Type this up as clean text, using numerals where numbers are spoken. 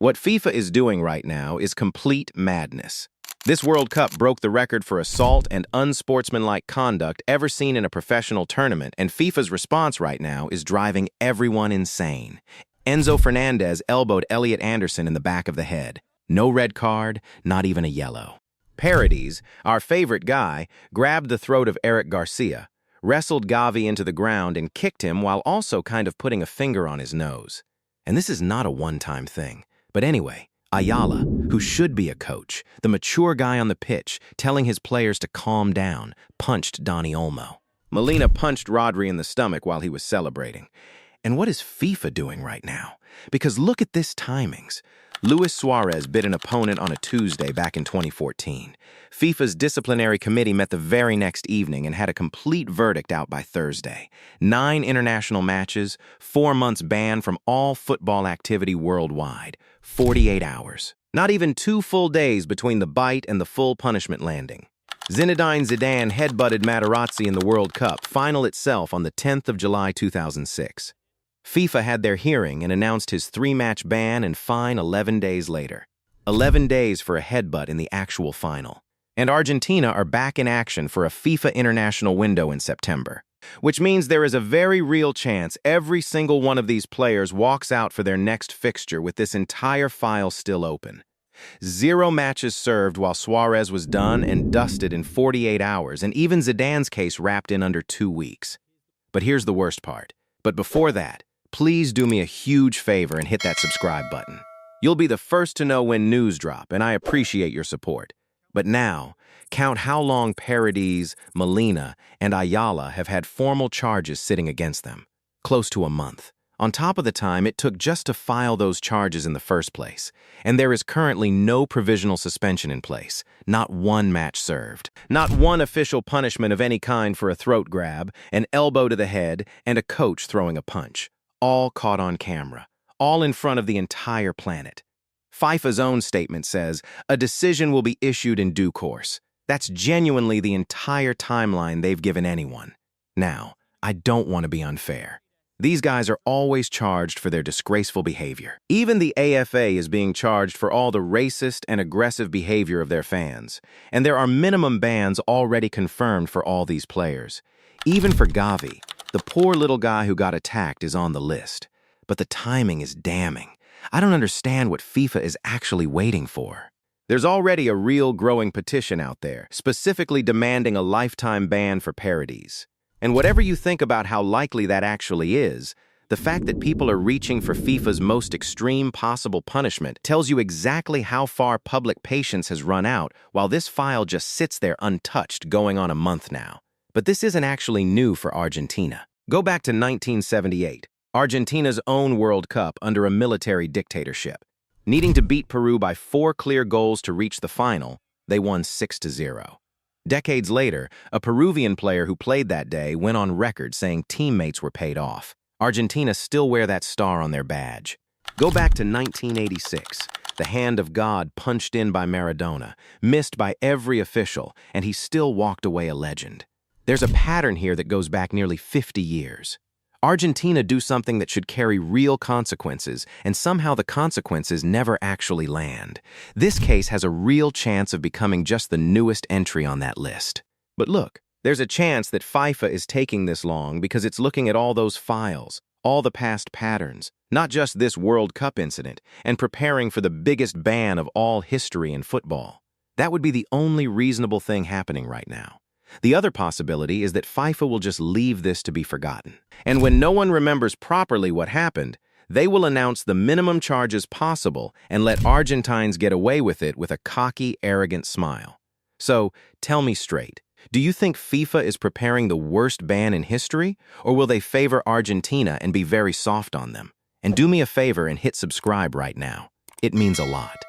What FIFA is doing right now is complete madness. This World Cup broke the record for assault and unsportsmanlike conduct ever seen in a professional tournament, and FIFA's response right now is driving everyone insane. Enzo Fernández elbowed Elliot Anderson in the back of the head. No red card, not even a yellow. Paredes, our favorite guy, grabbed the throat of Eric Garcia, wrestled Gavi into the ground and kicked him while also kind of putting a finger on his nose. And this is not a one-time thing. But anyway, Ayala, who should be a coach, the mature guy on the pitch, telling his players to calm down, punched Dani Olmo. Molina punched Rodri in the stomach while he was celebrating. And what is FIFA doing right now? Because look at this timings. Luis Suárez bit an opponent on a Tuesday back in 2014. FIFA's disciplinary committee met the very next evening and had a complete verdict out by Thursday. 9 international matches, 4 months ban from all football activity worldwide, 48 hours. Not even 2 full days between the bite and the full punishment landing. Zinedine Zidane headbutted Materazzi in the World Cup, final itself on the 10th of July 2006. FIFA had their hearing and announced his 3-match ban and fine 11 days later. 11 days for a headbutt in the actual final. And Argentina are back in action for a FIFA international window in September, which means there is a very real chance every single one of these players walks out for their next fixture with this entire file still open. 0 matches served while Suárez was done and dusted in 48 hours, and even Zidane's case wrapped in under 2 weeks. But here's the worst part. But before that, please do me a huge favor and hit that subscribe button. You'll be the first to know when news drop, and I appreciate your support. But now, count how long Paredes, Molina, and Ayala have had formal charges sitting against them. Close to a month. On top of the time it took just to file those charges in the first place. And there is currently no provisional suspension in place. Not 1 match served. Not 1 official punishment of any kind for a throat grab, an elbow to the head, and a coach throwing a punch. All caught on camera, all in front of the entire planet. FIFA's own statement says, a decision will be issued in due course. That's genuinely the entire timeline they've given anyone. Now, I don't want to be unfair. These guys are always charged for their disgraceful behavior. Even the AFA is being charged for all the racist and aggressive behavior of their fans. And there are minimum bans already confirmed for all these players. Even for Gavi, the poor little guy who got attacked is on the list. But the timing is damning. I don't understand what FIFA is actually waiting for. There's already a real growing petition out there, specifically demanding a lifetime ban for Paredes. And whatever you think about how likely that actually is, the fact that people are reaching for FIFA's most extreme possible punishment tells you exactly how far public patience has run out while this file just sits there untouched going on a month now. But this isn't actually new for Argentina. Go back to 1978, Argentina's own World Cup under a military dictatorship. Needing to beat Peru by 4 clear goals to reach the final, they won 6-0. Decades later, a Peruvian player who played that day went on record saying teammates were paid off. Argentina still wear that star on their badge. Go back to 1986. The hand of God punched in by Maradona, missed by every official, and he still walked away a legend. There's a pattern here that goes back nearly 50 years. Argentina do something that should carry real consequences, and somehow the consequences never actually land. This case has a real chance of becoming just the newest entry on that list. But look, there's a chance that FIFA is taking this long because it's looking at all those files, all the past patterns, not just this World Cup incident, and preparing for the biggest ban of all history in football. That would be the only reasonable thing happening right now. The other possibility is that FIFA will just leave this to be forgotten. And when no one remembers properly what happened, they will announce the minimum charges possible and let Argentines get away with it with a cocky, arrogant smile. So, tell me straight, do you think FIFA is preparing the worst ban in history, or will they favor Argentina and be very soft on them? And do me a favor and hit subscribe right now. It means a lot.